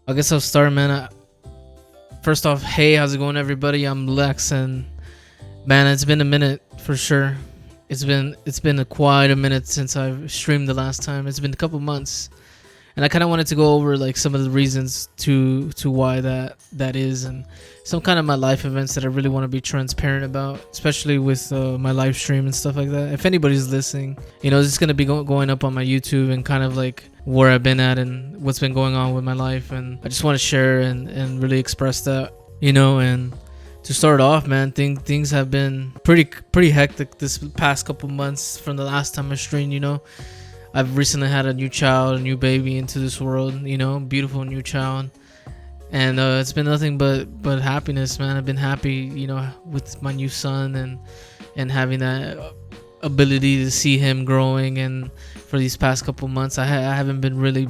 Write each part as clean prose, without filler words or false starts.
I guess I'll start, man. First off, hey, how's it going, everybody? I'm Lex, and man, it's been a minute for sure. It's been quite a minute since I've streamed the last time. It's been a couple months, and I kind of wanted to go over like some of the reasons to why that is, and some kind of my life events that I really want to be transparent about, especially with my live stream and stuff like that. If anybody's listening, this is gonna be going up on my YouTube and kind of like where I've been at and what's been going on with my life, and I just want to share and really express that, and to start off, man, things have been pretty hectic this past couple months from the last time I streamed. I've recently had a new child, a new baby into this world, beautiful new child. And it's been nothing but happiness, man. I've been happy, with my new son and having that ability to see him growing. And for these past couple months, I've been really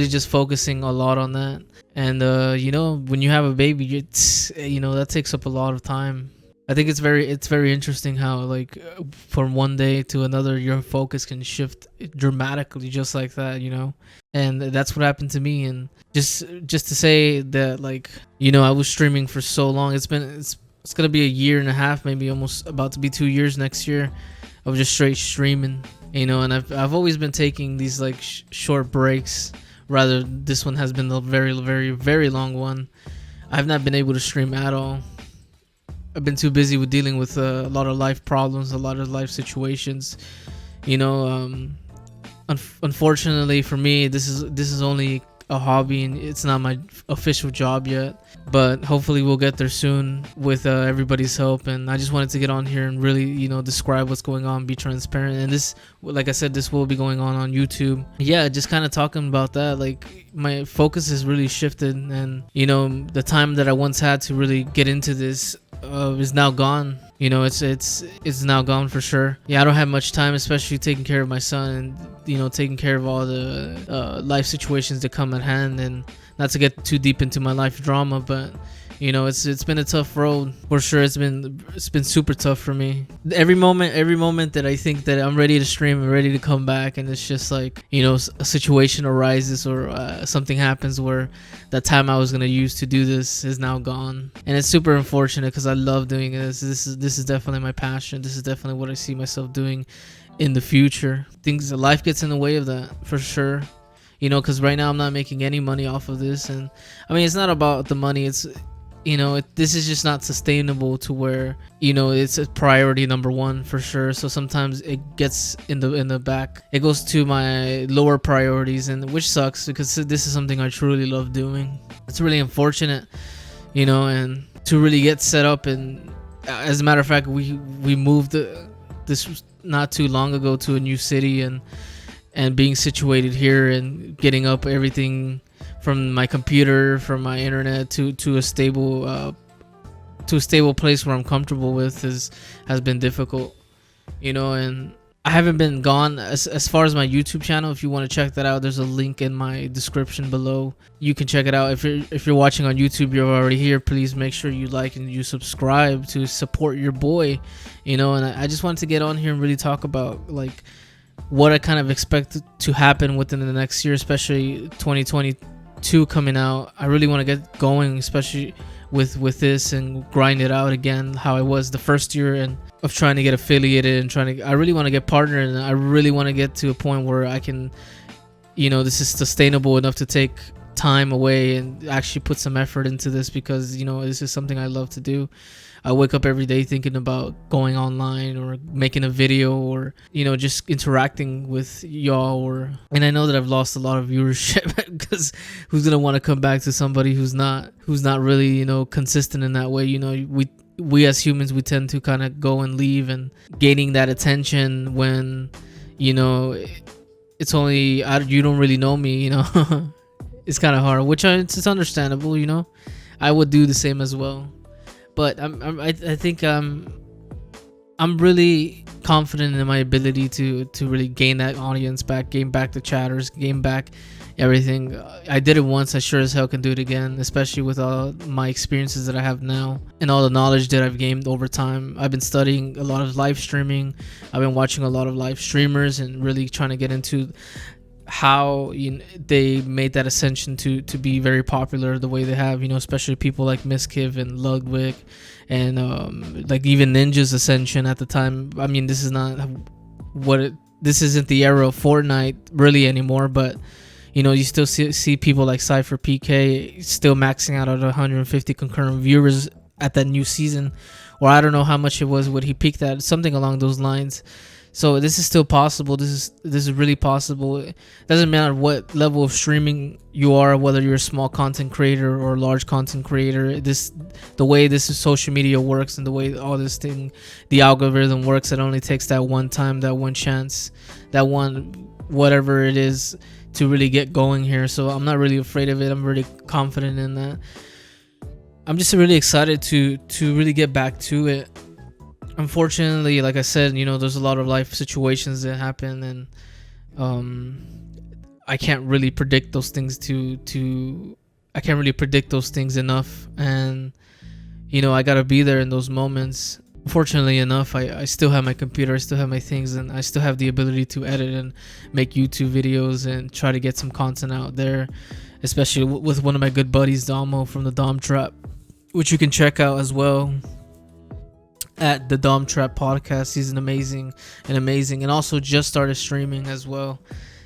just focusing a lot on that. And when you have a baby, that takes up a lot of time. I think it's very interesting how, like, from one day to another, your focus can shift dramatically just like that, and that's what happened to me. And just to say that, like, I was streaming for so long. It's gonna be a year and a half, maybe almost about to be 2 years next year, of just straight streaming, and I've always been taking these like short breaks. Rather, this one has been a very, very, very long one. I've not been able to stream at all. I've been too busy with dealing with a lot of life problems, a lot of life situations. Unfortunately for me, this is only a hobby and it's not my official job yet. But hopefully we'll get there soon with everybody's help. And I just wanted to get on here and really, describe what's going on, be transparent. And this, like I said, this will be going on YouTube. Yeah, just kind of talking about that. Like, my focus has really shifted, and the time that I once had to really get into this is now gone. It's now gone for sure. Yeah, I don't have much time, especially taking care of my son and taking care of all the life situations that come at hand. And not to get too deep into my life drama, but it's been a tough road for sure. It's been super tough for me. Every moment that I think that I'm ready to stream and ready to come back, and it's just like, a situation arises or something happens where that time I was gonna use to do this is now gone. And it's super unfortunate because I love doing this. This is definitely my passion. This is definitely what I see myself doing in the future. Life gets in the way of that for sure. Because right now I'm not making any money off of this, and I mean, it's not about the money. It's this is just not sustainable to where it's a priority number one for sure. So sometimes it gets in the back. It goes to my lower priorities, and which sucks because this is something I truly love doing. It's really unfortunate, and to really get set up. And as a matter of fact, we moved this not too long ago to a new city, and being situated here and getting up everything from my computer, from my internet to a stable place where I'm comfortable with has been difficult, and I haven't been gone as far as my YouTube channel. If you want to check that out, there's a link in my description below. You can check it out. If you're watching on YouTube, you're already here. Please make sure you like and you subscribe to support your boy, and I just wanted to get on here and really talk about like what I kind of expect to happen within the next year, especially 2022 coming out. I really want to get going, especially with this, and grind it out again how I was the first year, and of trying to get affiliated and I really want to get partnered, and I really want to get to a point where I can, this is sustainable enough to take time away and actually put some effort into this, because this is something I love to do. I wake up every day thinking about going online or making a video, or just interacting with y'all. And I know that I've lost a lot of viewership because who's gonna want to come back to somebody who's not really consistent in that way. We as humans, we tend to kind of go and leave, and gaining that attention when it's only you don't really know me. It's kind of hard, which it's understandable. I would do the same as well. But I think I'm really confident in my ability to really gain that audience back, gain back the chatters, gain back everything. I did it once. I sure as hell can do it again, especially with all my experiences that I have now and all the knowledge that I've gained over time. I've been studying a lot of live streaming. I've been watching a lot of live streamers and really trying to get into how they made that ascension to be very popular the way they have, especially people like Miskiv and Ludwig, and like even Ninja's ascension at the time. I mean, this is not this isn't the era of Fortnite really anymore, but you still see people like Cypher PK still maxing out at 150 concurrent viewers at that new season, or I don't know how much it was what he peaked at, something along those lines. So this is still possible. This is really possible. It doesn't matter what level of streaming you are, whether you're a small content creator or a large content creator. The way this social media works, and the way all this thing, the algorithm works, it only takes that one time, that one chance, that one whatever it is to really get going here. So I'm not really afraid of it. I'm really confident in that. I'm just really excited to really get back to it. Unfortunately, like I said, there's a lot of life situations that happen, and I can't really predict those things I can't really predict those things enough, and I gotta be there in those moments. Fortunately enough, I still have my computer, I still have my things, and I still have the ability to edit and make YouTube videos and try to get some content out there, especially with one of my good buddies, Damo from the Dom Trap, which you can check out as well at the Dom Trap podcast. He's amazing, and also just started streaming as well.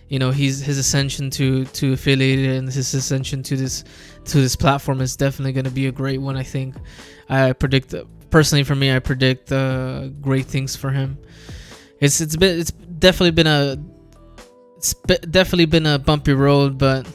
His ascension to affiliated, and his ascension to this platform is definitely going to be a great one. I think I predict, personally for me, I predict great things for him. It's definitely been a bumpy road, but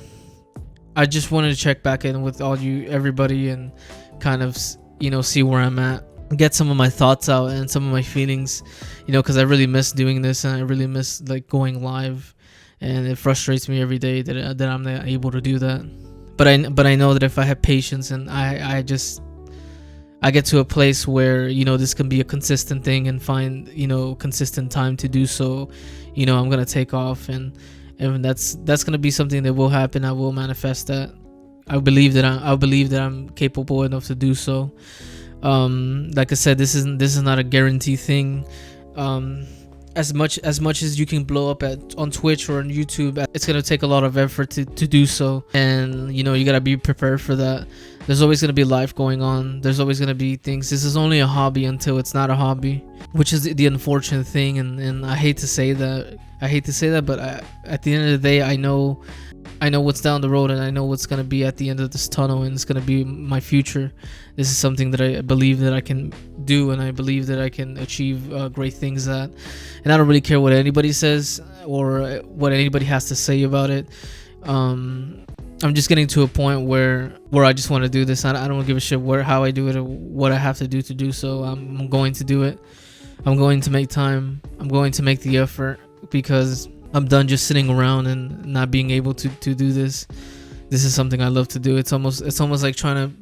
I just wanted to check back in with everybody, and kind of see where I'm at, get some of my thoughts out and some of my feelings, because I really miss doing this, and I really miss like going live, and it frustrates me every day that I'm not able to do that. But I know that if I have patience, and I get to a place where this can be a consistent thing, and find consistent time to do so, I'm gonna take off, and that's gonna be something that will happen. I will manifest that. I believe that I'm capable enough to do so. Like I said, this is not a guarantee thing. As much as you can blow up on Twitch or on YouTube, it's gonna take a lot of effort to do so, and you gotta be prepared for that. There's always gonna be life going on. There's always gonna be things. This is only a hobby until it's not a hobby, which is the unfortunate thing. And I hate to say that. But at the end of the day, I know what's down the road, and I know what's going to be at the end of this tunnel, and it's going to be my future. This is something that I believe that I can do, and I believe that I can achieve great things at. And I don't really care what anybody says or what anybody has to say about it. I'm just getting to a point where I just want to do this. I don't give a shit how I do it or what I have to do so. I'm going to do it. I'm going to make time. I'm going to make the effort, because I'm done just sitting around and not being able to do this. This is something I love to do. It's almost like trying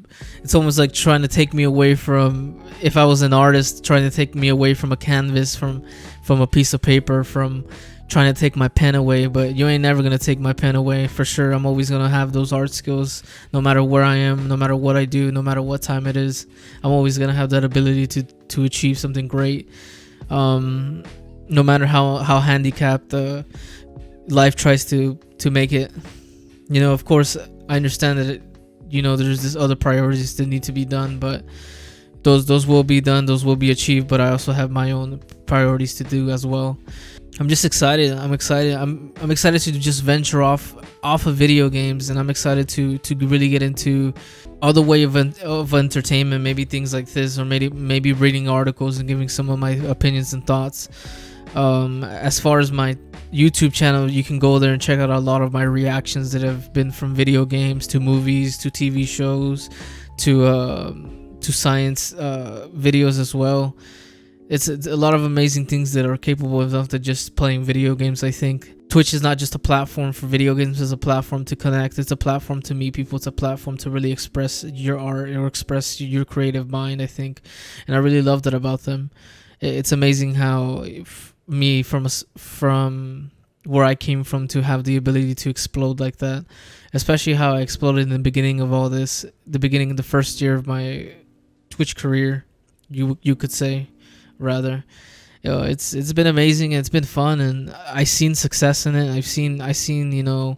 to take me away from, if I was an artist, trying to take me away from a canvas, from a piece of paper, from trying to take my pen away. But you ain't never gonna take my pen away, for sure. I'm always gonna have those art skills, no matter where I am, no matter what I do, no matter what time it is. I'm always gonna have that ability to achieve something great. No matter how handicapped life tries to make it. Of course, I understand that there's this other priorities that need to be done, but those will be done, those will be achieved. But I also have my own priorities to do as well. I'm just excited. I'm excited to just venture off of video games, and I'm excited to really get into other way of entertainment, maybe things like this, or maybe reading articles and giving some of my opinions and thoughts. As far as my YouTube channel, you can go there and check out a lot of my reactions that have been from video games to movies to TV shows to science videos as well. It's a lot of amazing things that are capable of just playing video games. I think Twitch is not just a platform for video games, it's a platform to connect, it's a platform to meet people, it's a platform to really express your art or express your creative mind, I think. And I really love that about them. It's amazing how me from where I came from to have the ability to explode like that, especially how I exploded in the beginning of all this, the first year of my Twitch career, you could say, rather. It's been amazing and it's been fun, and I've seen success in it. I seen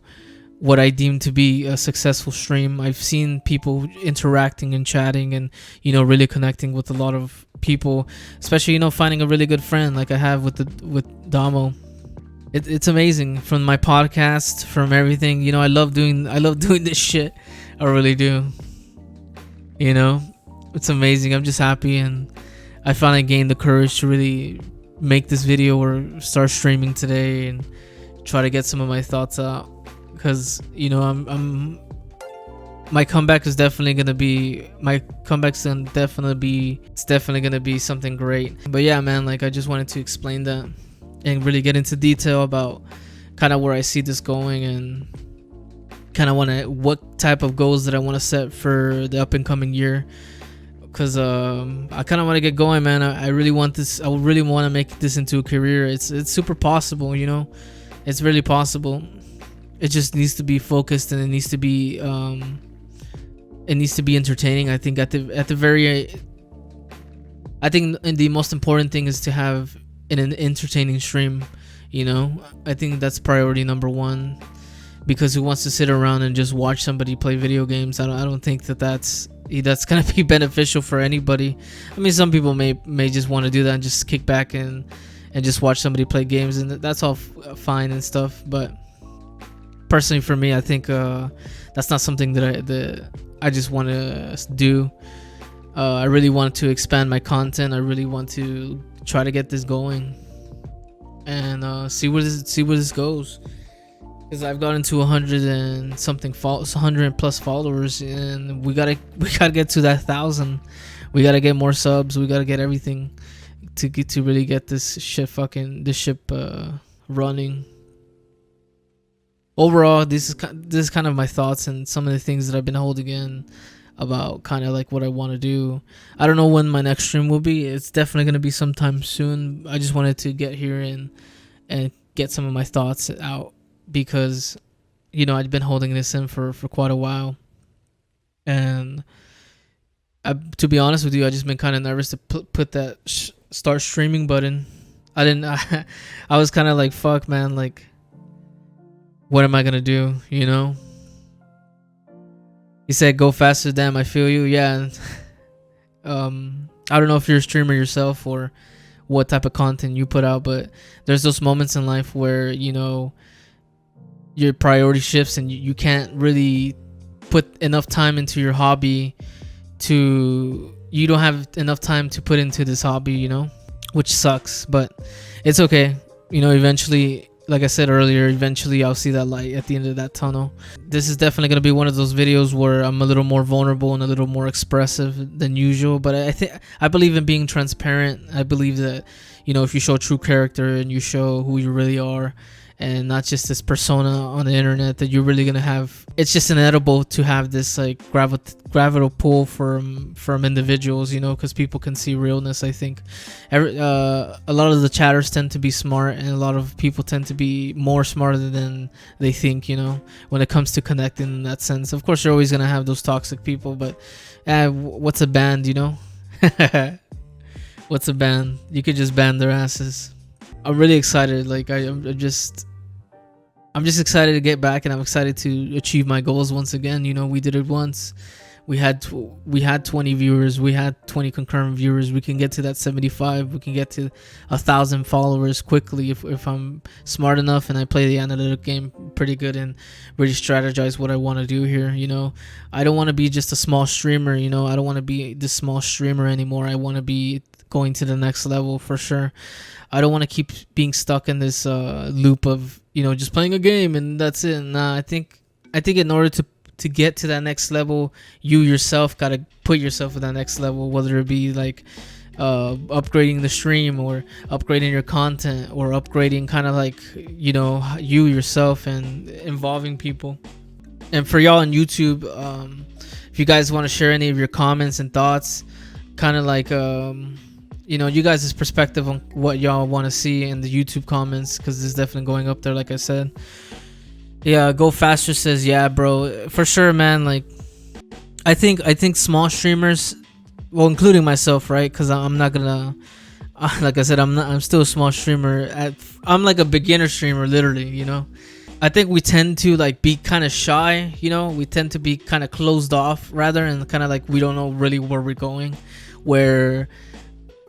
what I deem to be a successful stream. I've seen people interacting and chatting and really connecting with a lot of people, especially finding a really good friend like I have with Damo. It's amazing from my podcast, from everything. I love doing this shit. I really do. It's amazing. I'm just happy, and I finally gained the courage to really make this video or start streaming today and try to get some of my thoughts out, because I'm my comeback is definitely gonna be it's definitely gonna be something great. But yeah, man, like, I just wanted to explain that and really get into detail about kind of where I see this going, and kind of what type of goals that I want to set for the up and coming year. Because I kind of want to get going, man. I really want this. I really want to make this into a career. It's super possible, It's really possible. It just needs to be focused, and it needs to be entertaining. I think at the very, I think the most important thing is to have an entertaining stream. I think that's priority number one. Because who wants to sit around and just watch somebody play video games? I don't think that's gonna be beneficial for anybody. I mean, some people may just want to do that and just kick back and just watch somebody play games, and that's all fine and stuff. But personally, for me, I think that's not something that I just want to do. I really want to expand my content. I really want to try to get this going and see where this goes. Because I've gotten to 100 and something 100 plus followers, and we gotta get to that 1,000. We gotta get more subs. We gotta get everything to really get this ship running. Overall, this is kind of my thoughts and some of the things that I've been holding in about kind of like what I want to do. I don't know when my next stream will be. It's definitely gonna be sometime soon. I just wanted to get here and get some of my thoughts out, because I'd been holding this in for quite a while, and to be honest with you, I just been kind of nervous to put that start streaming button. I was kind of like, fuck, man, like, what am I gonna do? He said go faster. Damn, I feel you. Yeah. I don't know if you're a streamer yourself or what type of content you put out, but there's those moments in life where your priority shifts, and you can't really put enough time into your hobby you don't have enough time to put into this hobby, which sucks, but it's okay. Eventually, like I said earlier, eventually I'll see that light at the end of that tunnel. This is definitely going to be one of those videos where I'm a little more vulnerable and a little more expressive than usual, but I believe in being transparent. I believe that, if you show true character and you show who you really are, and not just this persona on the internet, that you're really gonna have. It's just inevitable to have this like gravitational pull from individuals, because people can see realness. I think a lot of the chatters tend to be smart, and a lot of people tend to be more smarter than they think. When it comes to connecting in that sense. Of course, you're always gonna have those toxic people, but what's a band? What's a band? You could just ban their asses. I'm really excited. Like I'm just excited to get back, and I'm excited to achieve my goals once again. We did it once. We had 20 viewers. We had 20 concurrent viewers. We can get to that 75. We can get to 1,000 followers quickly if I'm smart enough and I play the analytic game pretty good and really strategize what I want to do here. I don't want to be just a small streamer. I don't want to be this small streamer anymore. I want to be going to the next level for sure. I don't want to keep being stuck in this loop of just playing a game and that's it. Nah, I think in order to get to that next level, you yourself gotta put yourself at that next level, whether it be like upgrading the stream or upgrading your content or upgrading kind of like you yourself and involving people. And for y'all on YouTube, if you guys want to share any of your comments and thoughts, kind of like you guys' perspective on what y'all want to see in the YouTube comments, because it's definitely going up there, like I said. Yeah, Go Faster says, yeah, bro, for sure, man. Like, I think small streamers, well, including myself, right? Because I'm not gonna like I said, I'm still a small streamer. I'm like a beginner streamer, literally. I think we tend to like be kind of shy. We tend to be kind of closed off rather, and kind of like we don't know really where we're going. Where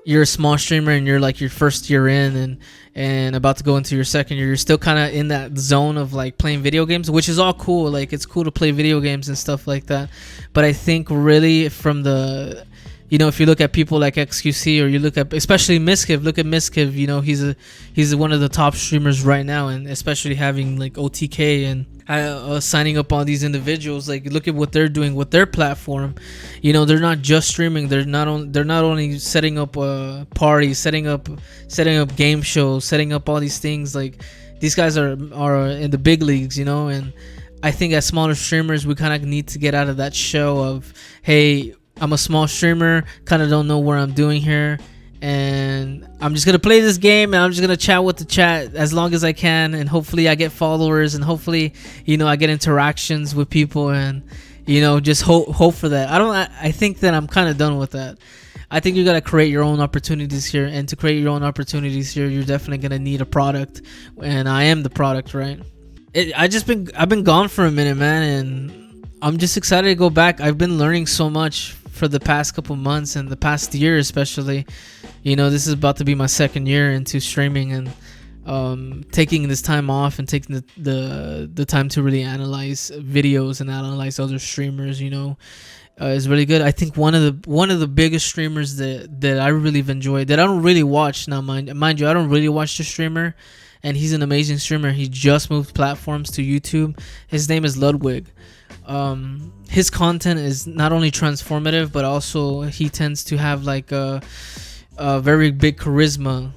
you're a small streamer and you're like your first year in and about to go into your second year, you're still kind of in that zone of like playing video games, which is all cool. Like it's cool to play video games and stuff like that. But I think really from the if you look at people like XQC, or you look at especially Miskiv, look at Miskiv. He's one of the top streamers right now, and especially having like OTK and signing up all these individuals. Like look at what they're doing with their platform. They're not just streaming. They're not only setting up parties, setting up game shows, setting up all these things. Like these guys are in the big leagues. And I think as smaller streamers, we kind of need to get out of that show of, hey, I'm a small streamer, kind of don't know what I'm doing here, and I'm just gonna play this game and I'm just gonna chat with the chat as long as I can, and hopefully I get followers, and hopefully I get interactions with people, and just hope for that. I think that I'm kind of done with that. I think you gotta create your own opportunities here, and to create your own opportunities here, you're definitely gonna need a product, and I am the product, right? I've been gone for a minute, man, and I'm just excited to go back. I've been learning so much for the past couple months and the past year especially. This is about to be my second year into streaming, and taking this time off and taking the time to really analyze videos and analyze other streamers is really good. I think one of the biggest streamers that I really have enjoyed, that I don't really watch now, mind you, I don't really watch the streamer, and he's an amazing streamer. He just moved platforms to YouTube. His name is Ludwig. His content is not only transformative, but also he tends to have like a very big charisma.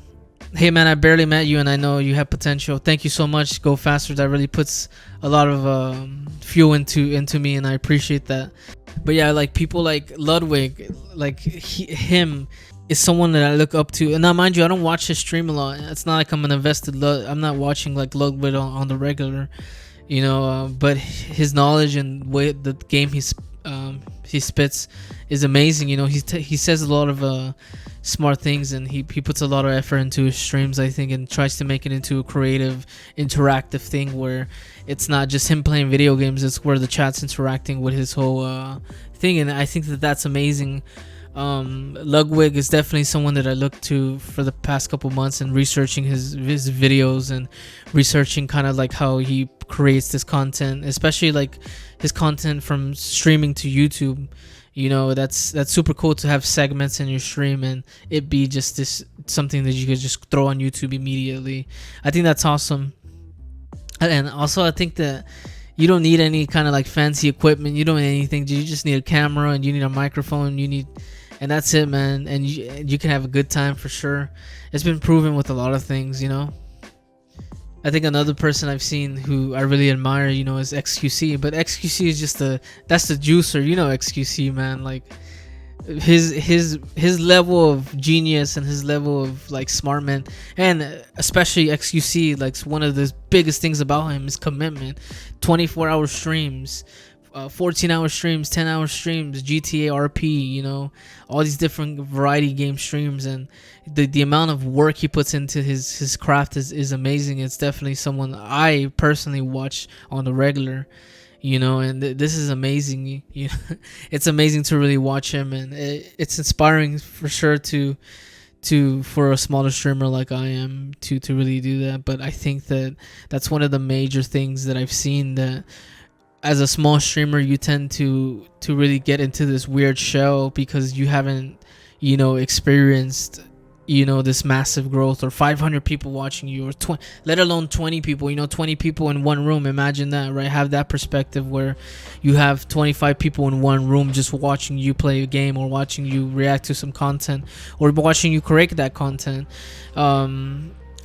Hey man, I barely met you and I know you have potential. Thank you so much, Go Faster. That really puts a lot of fuel into me, and I appreciate that. But yeah, like people like Ludwig, like him is someone that I look up to. And now mind you, I don't watch his stream a lot. It's not like I'm an invested I'm not watching like Ludwig on the regular. But his knowledge and way the game he spits is amazing. He says a lot of smart things, and he puts a lot of effort into his streams, I think, and tries to make it into a creative, interactive thing where it's not just him playing video games. It's where the chat's interacting with his whole thing, and I think that that's amazing. Ludwig is definitely someone that I look to for the past couple months, and researching his videos and researching kind of like how he creates this content, especially like his content from streaming to YouTube. That's super cool to have segments in your stream and it be just this something that you could just throw on YouTube immediately. I think that's awesome. And also I think that you don't need any kind of like fancy equipment. You don't need anything. You just need a camera and you need a microphone. And that's it, man. And you can have a good time for sure. It's been proven with a lot of things, I think another person I've seen who I really admire, is XQC. But XQC is that's the juicer, XQC, man. Like his level of genius and his level of like smart man, and especially XQC, like one of the biggest things about him is commitment. 24-hour streams, 14-hour streams, 10-hour streams, GTA RP, all these different variety game streams, and the amount of work he puts into his craft is amazing. It's definitely someone I personally watch on the regular, and this is amazing. It's amazing to really watch him, and it's inspiring for sure for a smaller streamer like I am to really do that. But I think that's one of the major things that I've seen, that as a small streamer you tend to really get into this weird shell because you haven't experienced this massive growth, or 500 people watching you, or 20, let alone 20 people, 20 people in one room. Imagine that, right? Have that perspective where you have 25 people in one room just watching you play a game, or watching you react to some content, or watching you create that content.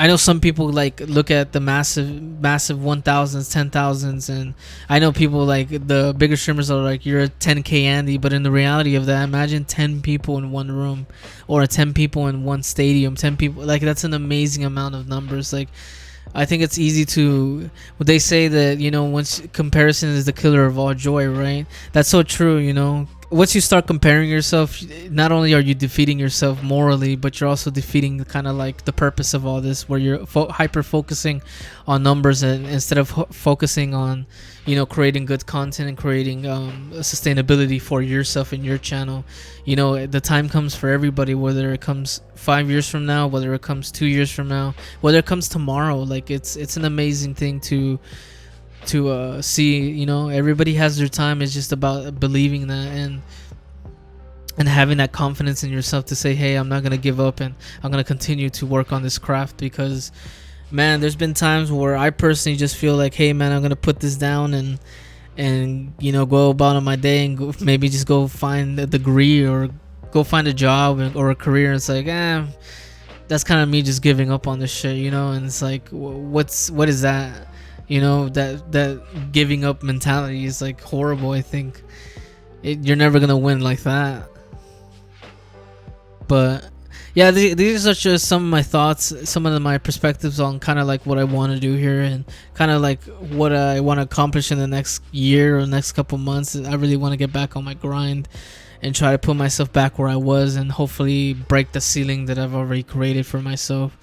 I know some people like look at the massive 1000s, 10,000s, and I know people like the bigger streamers are like, you're a 10k Andy, but in the reality of that, imagine 10 people in one room, or 10 people in one stadium. 10 people, like that's an amazing amount of numbers. Like I think it's easy to, what they say that once comparison is the killer of all joy, right? That's so true. once you start comparing yourself, not only are you defeating yourself morally, but you're also defeating kind of like the purpose of all this, where you're hyper focusing on numbers, and instead of focusing on, you know, creating good content and creating sustainability for yourself and your channel. You know, the time comes for everybody, whether it comes 5 years from now, whether it comes 2 years from now, whether it comes tomorrow. Like it's an amazing thing to see. You know, everybody has their time. It's just about believing that, and having that confidence in yourself to say, hey, I'm not gonna give up, and I'm gonna continue to work on this craft. Because man, there's been times where I personally just feel like, hey man, I'm gonna put this down and you know, go about on my day and go, maybe just go find a degree or go find a job or a career. And it's like, that's kind of me just giving up on this shit, you know. And it's like, what is that? You know, that giving up mentality is like horrible. I think you're never gonna win like that. But yeah, these are just some of my thoughts, some of my perspectives on kind of like what I want to do here, and kind of like what I want to accomplish in the next year or next couple months. I really want to get back on my grind and try to put myself back where I was, and hopefully break the ceiling that I've already created for myself.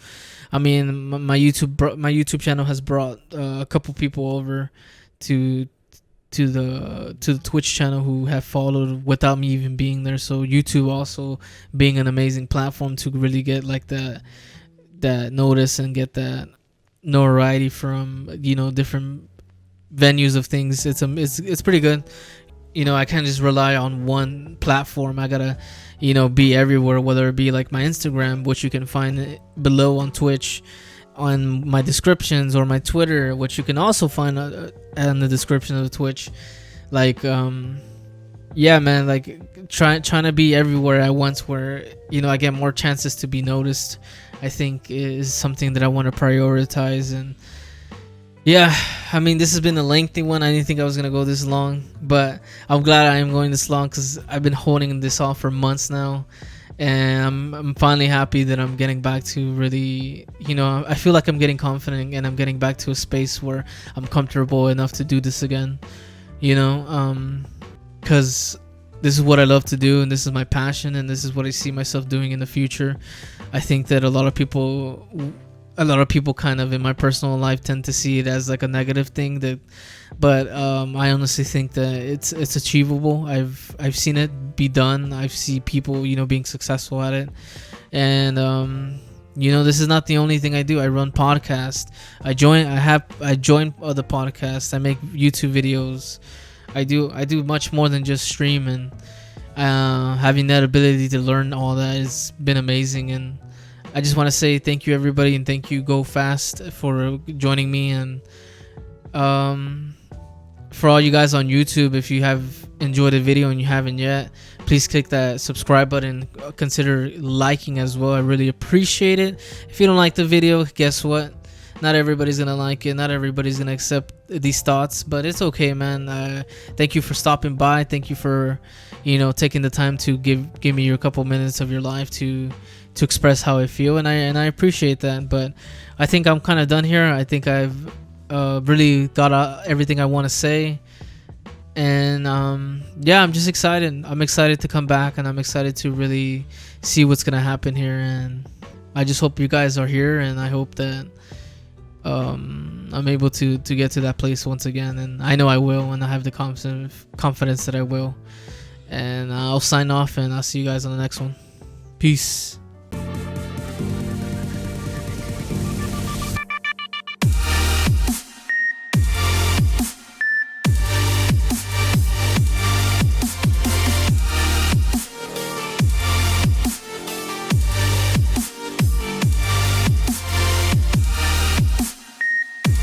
I mean, my YouTube channel has brought a couple people over to the Twitch channel who have followed without me even being there. So YouTube also being an amazing platform to really get like that notice and get that notoriety from, you know, different venues of things. It's pretty good. You know, I can't just rely on one platform. I gotta, you know, be everywhere, whether it be like my Instagram, which you can find below on Twitch, on my descriptions, or my Twitter, which you can also find in the description of Twitch. Like yeah man, like trying to be everywhere at once, where, you know, I get more chances to be noticed, I think is something that I want to prioritize. And yeah, I mean, this has been a lengthy one. I didn't think I was gonna go this long, but I'm glad I am going this long, because I've been holding this off for months now, and I'm finally happy that I'm getting back to really, you know, I feel like I'm getting confident, and I'm getting back to a space where I'm comfortable enough to do this again, you know, because this is what I love to do, and this is my passion, and this is what I see myself doing in the future. I think that a lot of people kind of in my personal life tend to see it as like a negative thing, but I honestly think that it's achievable. I've seen it be done. I've seen people, you know, being successful at it. And you know, this is not the only thing I do. I run podcasts. I join other podcasts. I make YouTube videos. I do much more than just stream. And having that ability to learn all that has been amazing. And I just want to say thank you, everybody, and thank you Go Fast for joining me. And for all you guys on YouTube, if you have enjoyed the video and you haven't yet, please click that subscribe button. Consider liking as well. I really appreciate it. If you don't like the video, guess what? Not everybody's gonna like it. Not everybody's gonna accept these thoughts, but it's okay, man. Thank you for stopping by. Thank you for, you know, taking the time to give me your couple minutes of your life to express how I feel, and I appreciate that. But I think I'm kind of done here. I think I've really got out everything I want to say. And yeah, I'm just excited. I'm excited to come back, and I'm excited to really see what's gonna happen here. And I just hope you guys are here, and I hope that I'm able to get to that place once again. And I know I will, and I have the confidence that I will. And I'll sign off, and I'll see you guys on the next one. Peace.